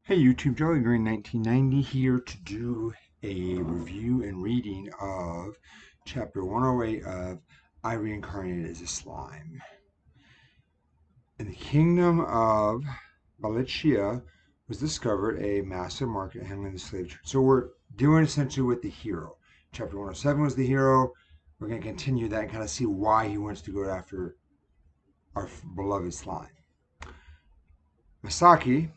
Hey YouTube, Jolly Green 1990 here to do a review and reading of chapter 108 of I Reincarnated as a Slime. In the kingdom of Valencia was discovered a massive market handling the slave trade. So we're doing essentially with the hero. Chapter 107 was the hero. We're going to continue that and kind of see why he wants to go after our beloved slime. Masayuki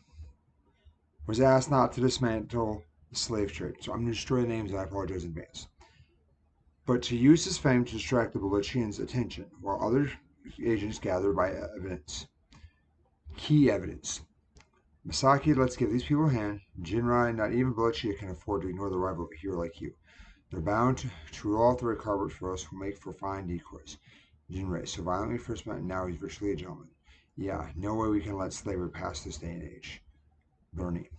was asked not to dismantle the slave trade. So I'm going to destroy the names and I apologize in advance. But to use his fame to distract the Bolichians' attention, while other agents gather by evidence. Key evidence. Masayuki, let's give these people a hand. Jinrai, not even Bolichia can afford to ignore the arrival of a hero like you. They're bound to rule out the red carpet for us who make for fine decoys. Jinrai, so violently first met and now he's virtually a gentleman. Yeah, no way we can let slavery pass this day and age. Bernie.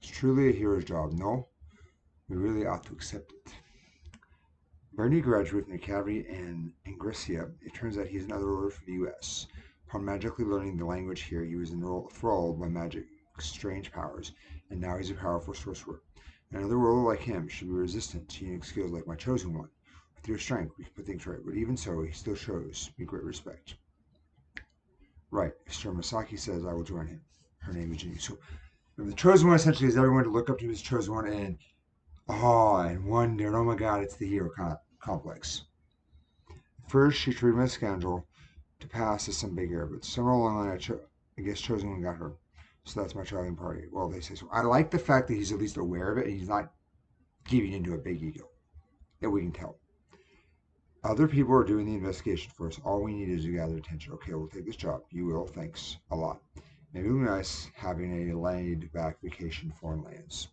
It's truly a hero's job, no? We really ought to accept it. Bernie graduated from the academy in Ingresia. It turns out he's another ruler from the U.S. Upon magically learning the language here, he was enthralled by magic's strange powers, and now he's a powerful sorcerer. Another ruler like him should be resistant to unique skills like my chosen one. With your strength, we can put things right, but even so, he still shows me great respect. Right, Sir Masayuki says I will join him. Her name is Ginny. So, the chosen one essentially is everyone to look up to his chosen one and awe and wonder, and oh my god, it's the hero complex. First, she treated me as a scoundrel to pass as some big air, but somewhere along the line, I guess chosen one got her. So that's my traveling party. Well, they say so. I like the fact that he's at least aware of it and he's not giving into a big ego. That we can tell. Other people are doing the investigation for us. All we need is to gather attention. Okay, we'll take this job. You will. Thanks a lot. Maybe it'll be nice having a laid-back vacation in foreign lands.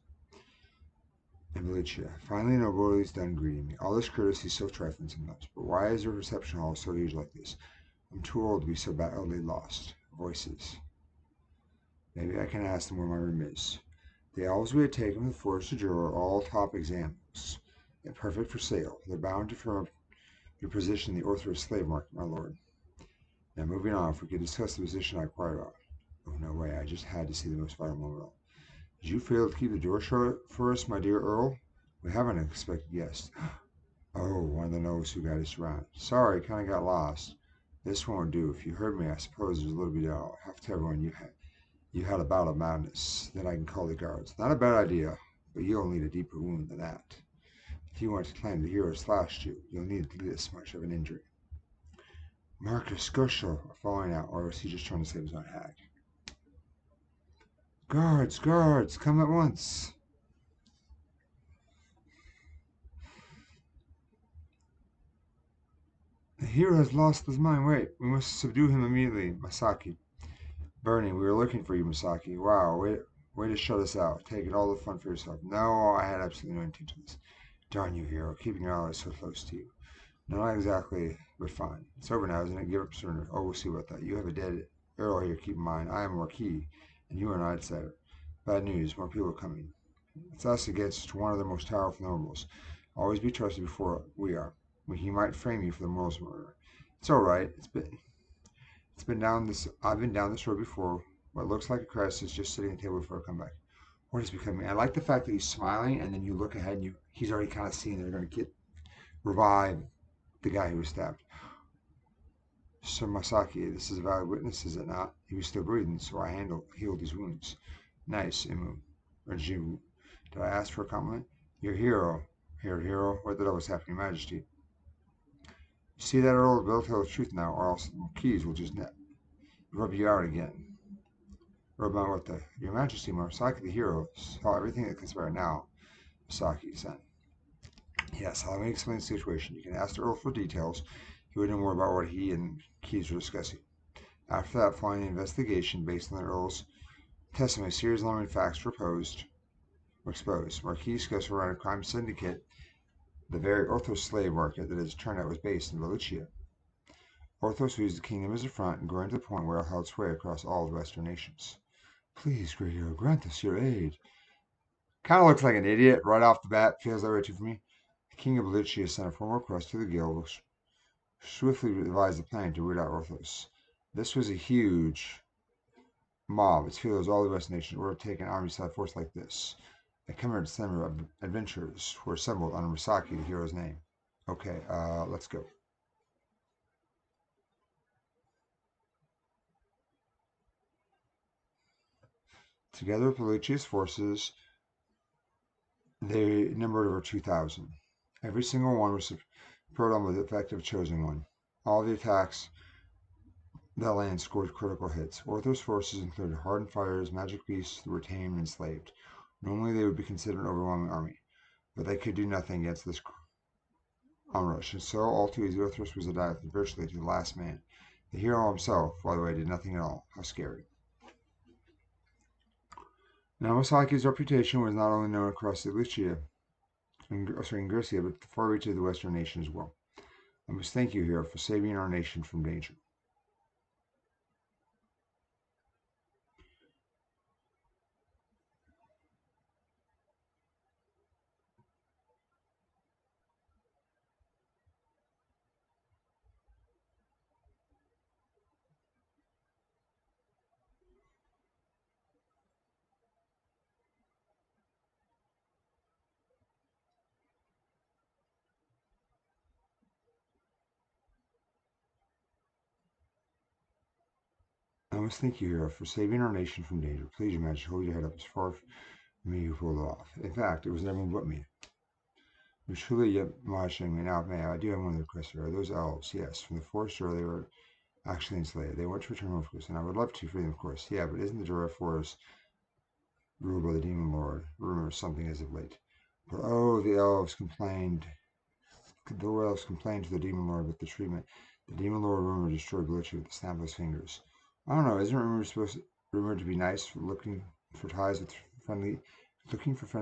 And Valencia. Finally, nobody's done greeting me. All this courtesy is so trifling sometimes. But why is the reception hall so huge like this? I'm too old to be so badly lost. Voices. Maybe I can ask them where my room is. The elves we had taken from the forest of Jura are all top examples. They're perfect for sale. They're bound to firm up your position in the Orthodox slave market, my lord. Now, moving on, if we could discuss the position I acquired on. Oh, no way. I just had to see the most vital moment of all. Did you fail to keep the door shut for us, my dear Earl? We have an unexpected guest. Oh, one of the nobles who got us around. Sorry, kind of got lost. This won't do. If you heard me, I suppose there's a little bit out. Have to tell everyone you had a bout of madness. Then I can call the guards. Not a bad idea, but you'll need a deeper wound than that. If you want to claim the hero slashed you, you'll need this much of an injury. Marcus Gershel falling out, or was he just trying to save his own hag? Guards, guards, come at once. The hero has lost his mind. Wait, we must subdue him immediately. Masayuki. Bernie, we were looking for you, Masayuki. Wow, way to shut us out. Taking all the fun for yourself. No, I had absolutely no intention of this. Darn you, hero, keeping your allies so close to you. No, not exactly, but fine. It's over now, isn't it? Give up, surrender. Oh, we'll see about that. You have a dead Earl here, keep in mind. I am Marquis, and you are an outsider. Bad news, more people are coming. It's us against one of the most powerful nobles. Always be trusted before we are. He might frame you for the Morris murder. It's all right. It's been down this. I've been down this road before. What looks like a crisis, just sitting at the table before I come back. What is becoming? I like the fact that he's smiling, and then you look ahead, and he's already kind of seeing they're going to revive the guy who was stabbed. Sir Masayuki, this is a valid witness, is it not? He was still breathing, so I healed his wounds. Nice, Imu. Or Jivu. Did I ask for a compliment? Your hero. Hero. What the hell was happening, Majesty? You see that, Earl? We'll tell the truth now, or else the keys will just rub you out again. Rub out what the... Your Majesty, Masayuki the hero saw everything that conspired now. Masayuki said. Yes, let me explain the situation. You can ask the Earl for details. He would know more about what he and Keys were discussing. After that, following the investigation based on the Earl's testimony, series of alarming facts were exposed. Marquis discussed around a crime syndicate, the very Orthos slave market that, as it turned out, was based in Valencia. Orthos used the kingdom as a front and growing to the point where it held sway across all the Western nations. Please, great hero, grant us your aid. Kind of looks like an idiot right off the bat. Feels that way too for me. The king of Valencia sent a formal request to the guild, which swiftly devised a plan to root out Orthos. This was a huge mob, its feelers all the West nations, or take an army side force like this. A commemorative center of adventurers were assembled under Masayuki, the hero's name. Okay, let's go. Together with Pellucci's forces, they numbered over 2,000. Every single one was supported on with the effective chosen one. All the attacks that land scored critical hits. Orthos forces included hardened fighters, magic beasts that were tamed and enslaved. Normally they would be considered an overwhelming army, but they could do nothing against this onrush, and so all too easy Orthros was adapted virtually to the last man. The hero himself, by the way, did nothing at all. How scary. Namasaki's reputation was not only known across the Lycia, in Gurcia, but the far reaches of the Western nation as well. I must thank you, hero, for saving our nation from danger. I must thank you, hero, for saving our nation from danger. Please, your majesty, hold your head up as far from me who pulled it off. In fact, it was everyone but me. It was truly yet admonishing me. Now, may I do have one request here. Are those elves? Yes, from the forest, or they were actually enslaved. They want to return home, of course, and I would love to free them, of course. Yeah, but isn't the Dwarf Forest ruled by the demon lord? Rumors something as of late. But oh, the elves complained to the demon lord with the treatment. The demon lord rumor destroyed Glitchy with the snap of his fingers. I don't know. Isn't rumored to be nice, looking for friendly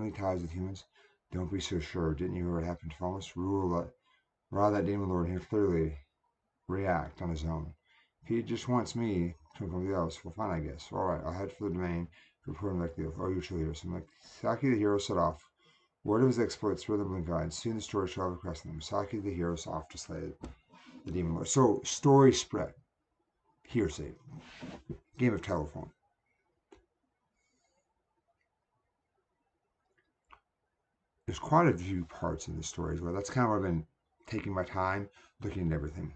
ties with humans? Don't be so sure. Didn't you hear what happened to Thomas? That demon lord here clearly react on his own. If he just wants me to come with the elves, well, fine, I guess. All right, I'll head for the domain to report him back to the elf. Oh, you truly hear some. Saki the hero set off. Word of his exploits spread the blink eye, and soon the story traveled across them. Saki the hero is off to slay the demon lord. So, story spread. Hearsay. Game of telephone. There's quite a few parts in this story as well. That's kind of what I've been taking my time looking at everything.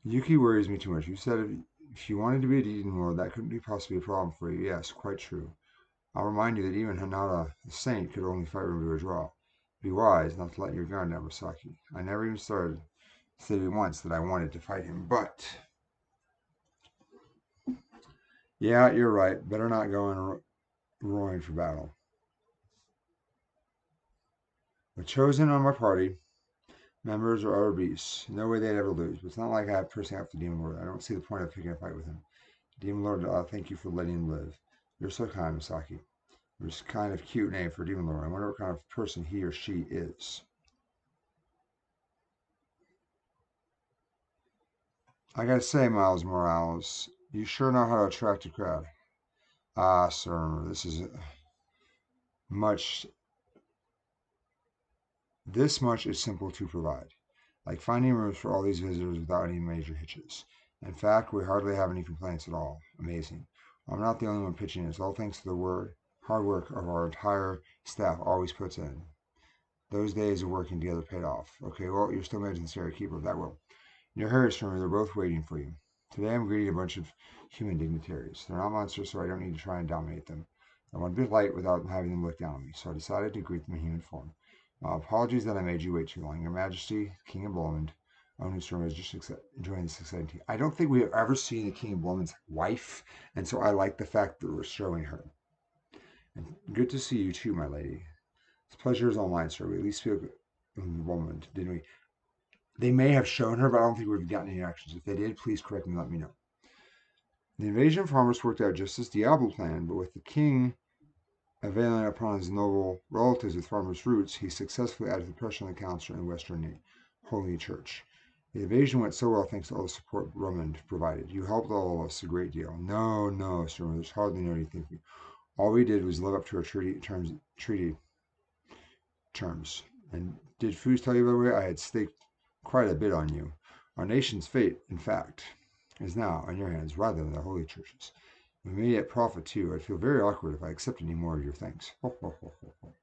Yuki worries me too much. You said if you wanted to be a demon lord, that couldn't be possibly a problem for you. Yes, quite true. I'll remind you that even Hanada, the saint, could only fight Rim to a draw. Be wise not to let your guard down, Masaki. I never even started to say once that I wanted to fight him, but yeah, you're right. Better not go in roaring for battle. The chosen on my party members are other beasts. No way they'd ever lose. But it's not like I have personally up the Demon Lord. I don't see the point of picking a fight with him. Demon Lord, thank you for letting him live. You're so kind, Masaki. It's kind of cute name for Demon Lord. I wonder what kind of person he or she is. I gotta say, Miles Morales, you sure know how to attract a crowd. Ah, sir, much. This much is simple to provide, like finding rooms for all these visitors without any major hitches. In fact, we hardly have any complaints at all. Amazing. I'm not the only one pitching this, all thanks to the hard work of our entire staff always puts in. Those days of working together paid off. Okay, well, you're still managing the Sarah Keeper, that will. Your hurry, Stormy, they're both waiting for you. Today I'm greeting a bunch of human dignitaries. They're not monsters, so I don't need to try and dominate them. I want to be light without having them look down on me, so I decided to greet them in human form. Apologies that I made you wait too long. Your Majesty, King of Brumund, owner Stormy is just enjoying this exciting tea. I don't think we have ever seen the King of Brumund's wife, and so I like the fact that we're showing her. And good to see you too, my lady. This pleasure is all mine, sir. We at least spoke in Brumund, didn't we? They may have shown her, but I don't think we've gotten any actions. If they did, please correct me and let me know. The invasion of farmers worked out just as Diablo planned, but with the king availing upon his noble relatives with farmers' roots, he successfully added the pressure on the council and Western Holy Church. The invasion went so well thanks to all the support Brumund provided. You helped all of us a great deal. No, sir, there's hardly no need to thank you. All we did was live up to our treaty terms. And did Foos tell you, by the way, I had staked quite a bit on you. Our nation's fate, in fact, is now in your hands rather than the holy churches. We may yet profit too. I'd feel very awkward if I accepted any more of your things. Ho, ho, ho, ho, ho.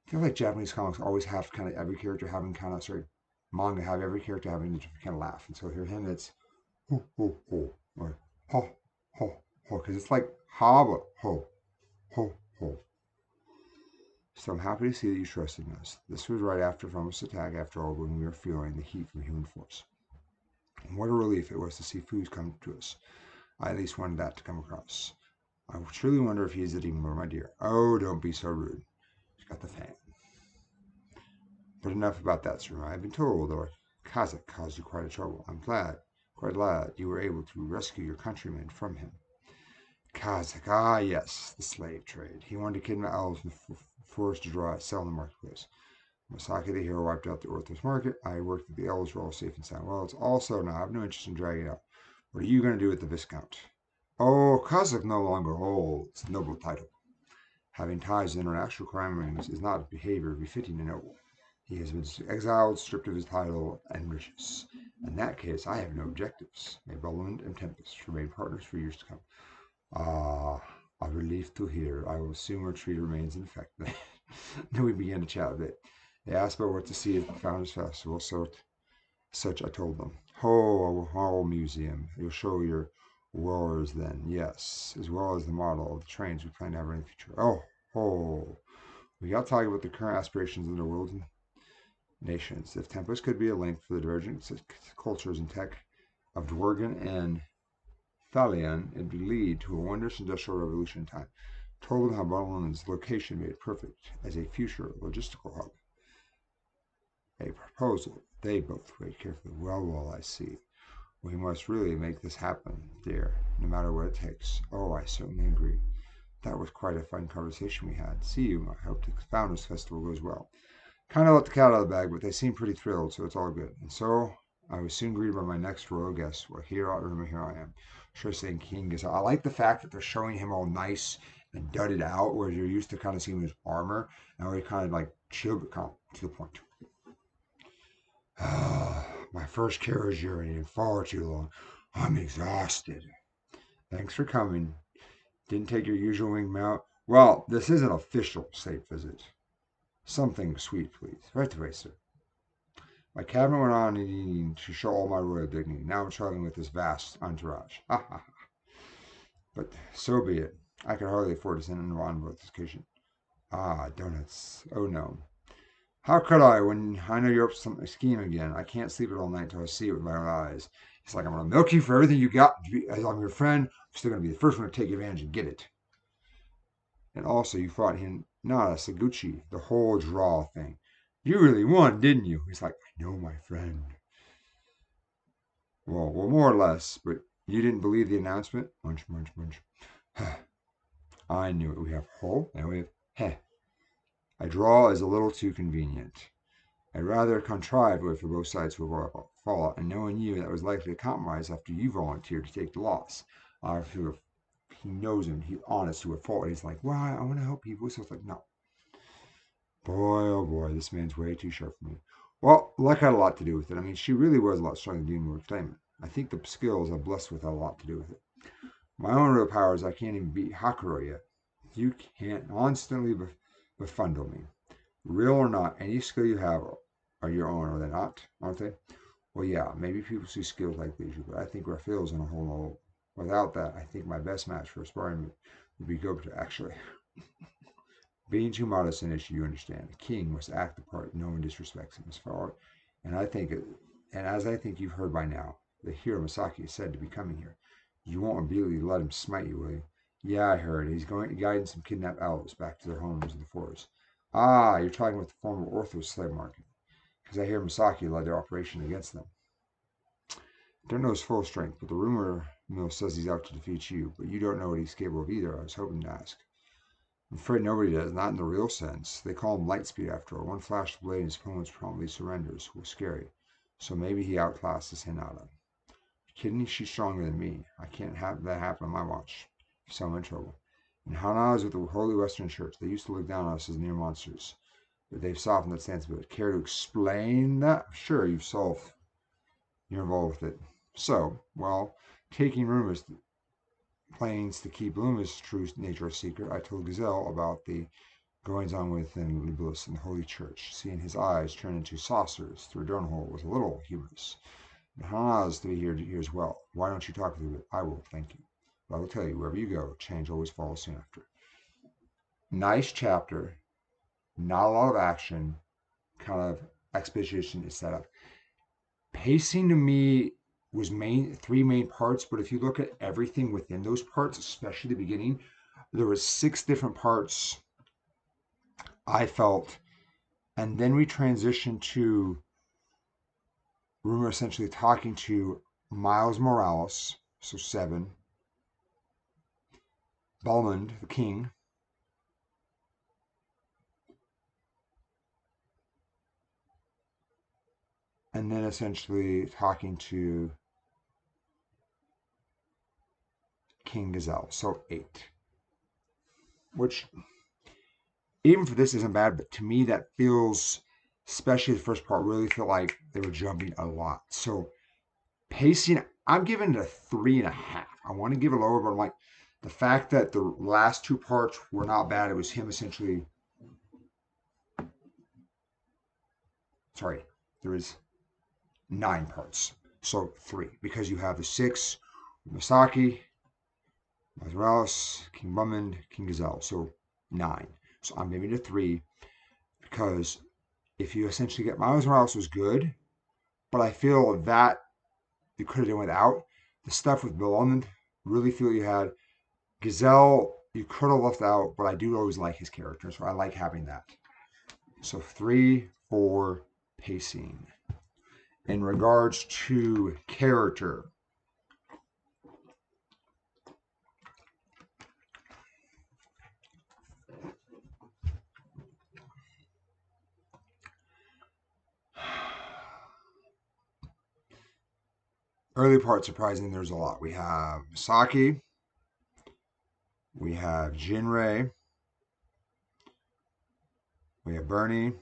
I feel like Japanese comics always have kind of every character having kind of, sorry, manga have every character having a different kind of laugh. And so here him, it's ho, ho, ho, or ho, ho, ho, because it's like ha, but ho, ho, ho. So I'm happy to see that you trusted in us. This was right after From's attack, after all, when we were feeling the heat from human force. And what a relief it was to see food come to us. I at least wanted that to come across. I truly wonder if he is a demon lord, my dear. Oh, don't be so rude. He's got the fan. But enough about that, sir. I have been told that our Cazac caused you quite a trouble. I'm glad, quite glad, you were able to rescue your countrymen from him. Cazac, ah yes, the slave trade. He wanted to kidnap elves and force to draw sell in the marketplace. Masayuki the hero wiped out the Orthos market. I worked that the elves were all safe and sound. Well, it's also now. I have no interest in dragging it out. What are you going to do with the Viscount? Oh, Cazac no longer holds the noble title. Having ties to international crime rings is not a behavior befitting a noble. He has been exiled, stripped of his title and riches. In that case, I have no objectives. May Brumund and Tempest remain partners for years to come. Ah, a relief to hear. I will assume our treaty remains in effect. Then we began to chat a bit. They asked about what to see at the Founders Festival, such I told them. Oh, a whole museum. You'll show your warriors then, yes, as well as the model of the trains we plan to have in the future. Oh. We got to talk about the current aspirations of the world and nations. If Tempest could be a link for the divergent cultures and tech of Dworgen and Thalion, it would lead to a wondrous industrial revolution in time. Told them how Brumund's location made it perfect as a future logistical hub. A proposal they both weighed carefully. Well, I see. We must really make this happen, dear, no matter what it takes. Oh, I certainly agree. That was quite a fun conversation we had. See you. I hope the Founders Festival goes well. Kind of let the cat out of the bag, but they seem pretty thrilled, so it's all good. And so I was soon greeted by my next royal guest. Well, here I am. Sure saying King is. I like the fact that they're showing him all nice and dudded out, whereas you're used to kind of seeing his armor. Now he kind of like chill, but kind of to the point. My first carriage journey in far too long. I'm exhausted. Thanks for coming. Didn't take your usual wing mount. Well, this is an official state visit. Something sweet, please. Right away, sir. My cabinet went on needing to show all my royal dignity. Now I'm traveling with this vast entourage. Ha ha ha. But so be it. I could hardly afford to send an envoy on this occasion. Ah, donuts. Oh no. How could I when I know you're up to some scheme again? I can't sleep it all night till I see it with my own eyes. It's like I'm going to milk you for everything you got. As I'm your friend, I'm still going to be the first one to take advantage and get it. And also, you fought him, not a Saguchi, the whole draw thing. You really won, didn't you? He's like, I know, my friend. Well, more or less, but you didn't believe the announcement? Munch, munch, munch. I knew it. We have ho and we have heh. A draw is a little too convenient. A rather contrived way for both sides to avoid fallout, and knowing you, that was likely a compromise after you volunteered to take the loss. He knows him, he's honest to a fault. He's like, well, I want to help people. So it's like, no. Boy, oh boy, this man's way too sharp for me. Well, luck had a lot to do with it. I mean, she really was a lot stronger than you were claiming. I think the skills I'm blessed with had a lot to do with it. My own real powers, I can't even beat Hakuro yet. You can't constantly befundle me. Real or not, any skill you have are your own, are they not? Aren't they? Well, yeah, maybe people see skills like leisure, but I think Raphael's on a whole level. Without that, I think my best match for a sparring would be Gobta, actually. Being too modest an issue, you understand. A king must act the part no one disrespects him as far. And as I think you've heard by now, the hero Masaki is said to be coming here. You won't immediately let him smite you, will you? Yeah, I heard. He's going guiding some kidnapped elves back to their homes in the forest. Ah, you're talking about the former Orthos slave market. Because I hear Masaki led their operation against them. Don't know his full strength, but the rumor mill says he's out to defeat you. But you don't know what he's capable of either. I was hoping to ask. I'm afraid nobody does, not in the real sense. They call him Lightspeed after all. One flash of blade and his opponent promptly surrenders. Was scary. So maybe he outclasses Hinata. Kidding? She's stronger than me. I can't have that happen on my watch. So I'm in trouble. And Hana is with the Holy Western Church. They used to look down on us as near monsters. But they've softened that stance a bit. Care to explain that? Sure, you're involved with it. So, well, taking rumors planes to keep Luma's true nature a secret, I told Gazelle about the goings on within Libulus in the Holy Church. Seeing his eyes turn into saucers through a donhole was a little humorous. Hans to be here as well. Why don't you talk with me? I will, thank you. But I will tell you, wherever you go, change always follows soon after. Nice chapter, not a lot of action, kind of exposition is set up. Pacing to me was three main parts, but if you look at everything within those parts, especially the beginning, there was 6 different parts I felt, and then we transitioned to Rumor essentially talking to Miles Morales, so 7, Brumund, the king, and then essentially talking to King Gazelle, so 8. Which, even for this, isn't bad, but to me that feels, especially the first part, really felt like they were jumping a lot. So pacing, I'm giving it a 3.5. I want to give it lower, but I'm like, the fact that the last 2 parts were not bad, it was him essentially, sorry, there is 9 parts. So 3, because you have the 6, Masayuki, Morales, King Brumund, King Gazelle. So 9. So I'm giving it a 3 because if you essentially get Miles Morales was good, but I feel that you could have done without. The stuff with Brumund, really feel you had. Gazelle, you could have left out, but I do always like his character, so I like having that. So 3 for pacing. In regards to character, early part, surprising, there's a lot. We have Misaki, we have Jinrei, we have Bernie,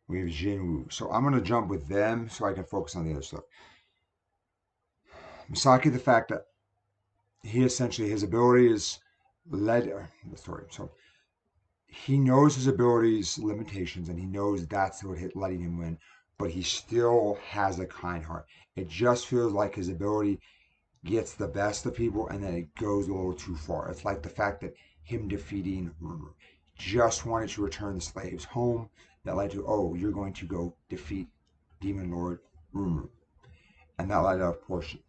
we have Jinwoo. So I'm going to jump with them so I can focus on the other stuff. Misaki, the fact that he essentially, his ability is led, sorry, so he knows his abilities limitations and he knows that's what letting him win, but he still has a kind heart. It just feels like his ability gets the best of people and then it goes a little too far. It's like the fact that him defeating Rumor just wanted to return the slaves home. That led to, oh, you're going to go defeat Demon Lord Rumor. And that led to a portion.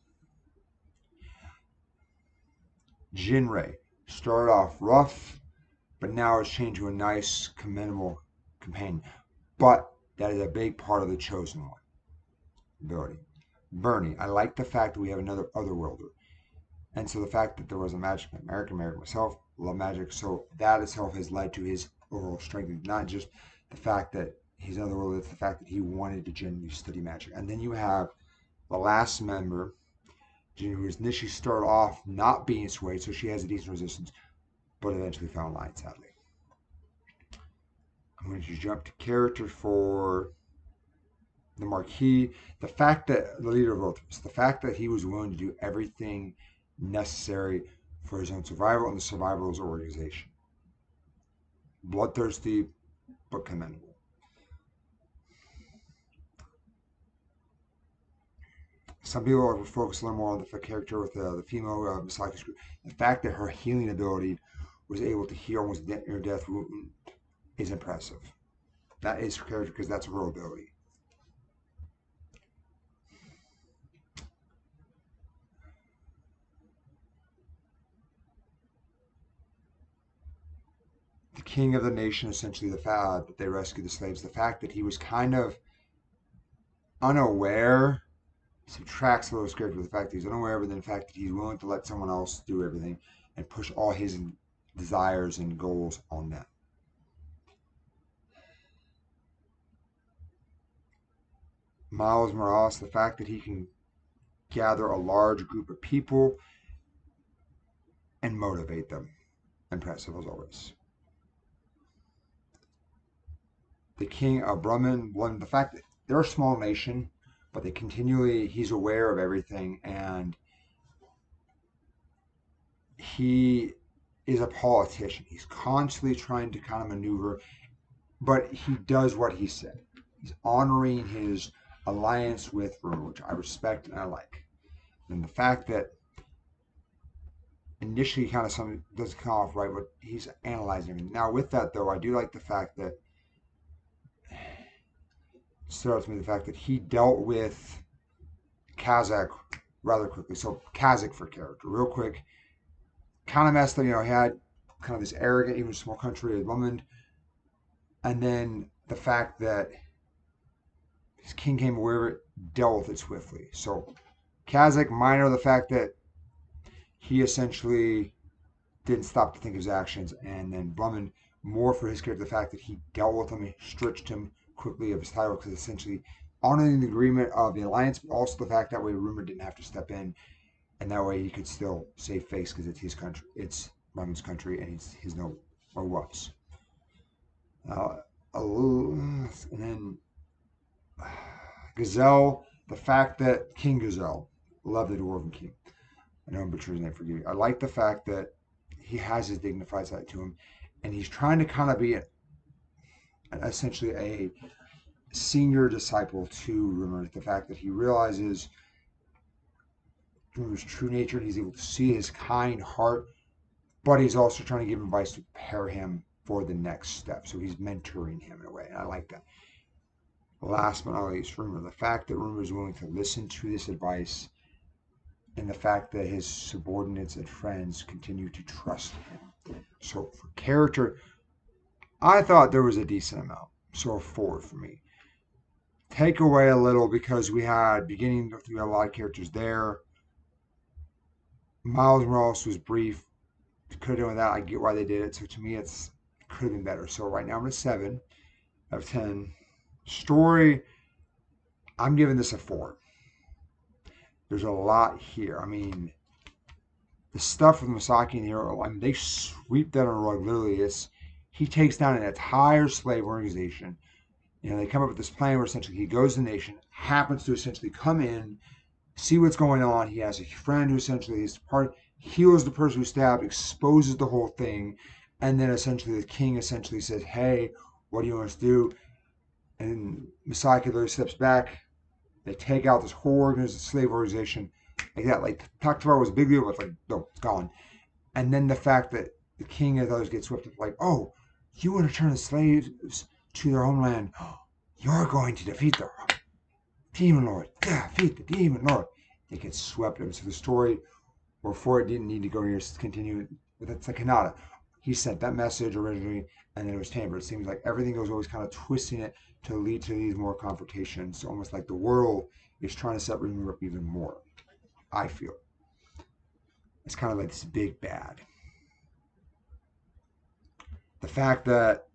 Jinrei started off rough, but now it's changed to a nice, commendable companion. But that is a big part of the chosen one ability. Bernie, I like the fact that we have another otherworlder. And so the fact that there was a magic American myself, love magic, so that itself has led to his overall strength. Not just the fact that he's another world, it's the fact that he wanted to genuinely study magic. And then you have the last member, who initially started off not being swayed, so she has a decent resistance, but eventually found light, sadly. I'm going to jump to character for the Marquis. The fact that the leader of Ultras, the fact that he was willing to do everything necessary for his own survival and the survival of his organization. Bloodthirsty, but commendable. Some people focus a little more on the character with the female Misaki. The fact that her healing ability was able to heal almost near death wound is impressive. That is her character because that's a real ability. The king of the nation, essentially, the fact that they rescued the slaves, the fact that he was kind of unaware, subtracts a little scared with the fact that he's unaware, but then the fact that he's willing to let someone else do everything and push all his desires and goals on them. Miles Morales, the fact that he can gather a large group of people and motivate them. Impressive as always. The king of Brumund, one, the fact that they're a small nation, but they continually, he's aware of everything and he is a politician. He's constantly trying to kind of maneuver, but he does what he said. He's honoring his alliance with Brumund, which I respect and I like. And the fact that initially kind of something doesn't come off right, but he's analyzing everything. Now, with that though, I do like the fact that stood out to me the fact that he dealt with Cazac rather quickly. So Cazac for character, real quick, kind of messed up. He had kind of this arrogant, even small country of Brumund, and then the fact that his king came aware of it, dealt with it swiftly. So Cazac, minor the fact that he essentially didn't stop to think of his actions, and then Brumund, more for his character, the fact that he dealt with him, he stripped him quickly of his title, because essentially honoring the agreement of the alliance, but also the fact that way Rumor didn't have to step in, and that way he could still save face because it's his country, it's Brumund's country, and he's his no or was. And then Gazelle, the fact that King Gazelle, love the Dwarf King. I know I'm butchering his name, forgive me. I like the fact that he has his dignified side to him, and he's trying to kind of be essentially a senior disciple to Rumor. The fact that he realizes Rumor's true nature, and he's able to see his kind heart, but he's also trying to give him advice to prepare him for the next step. So he's mentoring him in a way, and I like that. Last but not least, Rumor. The fact that Rumor is willing to listen to this advice, and the fact that his subordinates and friends continue to trust him. So for character, I thought there was a decent amount. So a 4 for me. Take away a little because we had a lot of characters there. Miles Morales was brief. Could have done without. I get why they did it. So to me, it could have been better. So right now I'm at 7 out of 10. Story, I'm giving this a 4. There's a lot here. I mean, the stuff with Masayuki and the hero, I mean, they sweep that on the rug. Literally, he takes down an entire slave organization. They come up with this plan where essentially he goes to the nation, happens to essentially come in, see what's going on. He has a friend who essentially is heals the person who stabbed, exposes the whole thing, and then essentially the king essentially says, "Hey, what do you want us to do?" And Masayuki literally steps back. They take out this whole slave organization like that. Like Taktavar was a big deal, but it's like, no, it's gone. And then the fact that the king and others get swept up, like, oh, you want to turn the slaves to their homeland? You're going to defeat the demon lord. Defeat the demon lord. They get swept up. So the story, before it didn't need to go here, continue. But that's like Kanata. He sent that message originally, and then it was tampered. It seems like everything was always kind of twisting it to lead to these more confrontations. Almost like the world is trying to set Rimuru up even more. I feel it's kind of like this big bad. The fact that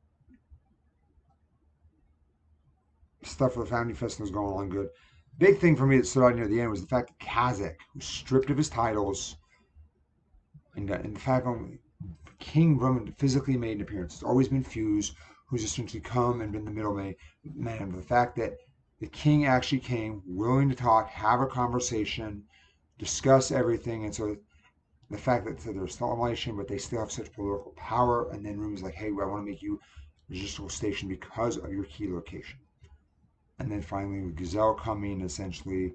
stuff for the Founding Festival is going along good. Big thing for me that stood out near the end was the fact that Cazac was stripped of his titles, and the fact that King Brumund physically made an appearance. It's always been Fuse, who's essentially come and been the middleman. The fact that the king actually came, willing to talk, have a conversation, discuss everything, and so the fact that so there's still elation, but they still have such political power, and then Room's like, hey, I want to make you a logistical station because of your key location. And then finally with Gazelle coming, essentially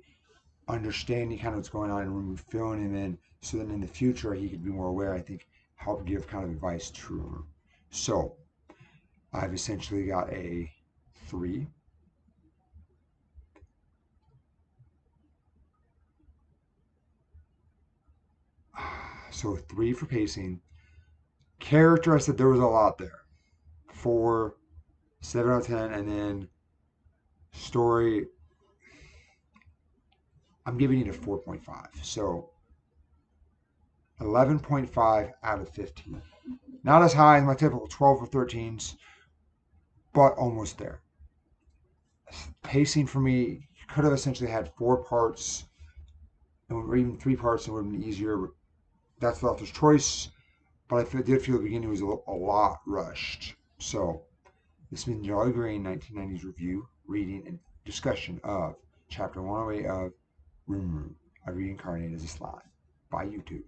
understanding kind of what's going on and Room filling him in, so that in the future he could be more aware, I think help give kind of advice to Room. So I've essentially got a 3. So 3 for pacing. Character, I said there was a lot there. 4, 7 out of 10, and then story, I'm giving it a 4.5. So 11.5 out of 15. Not as high as my typical 12 or 13s, but almost there. Pacing for me, you could have essentially had 4 parts, or even 3 parts, and it would have been easier. That's the author's choice, but I did feel the beginning was a lot rushed. So this has been Jolly Green 1990s review, reading, and discussion of Chapter 108 of Room, I Reincarnated as a Slime by YouTube.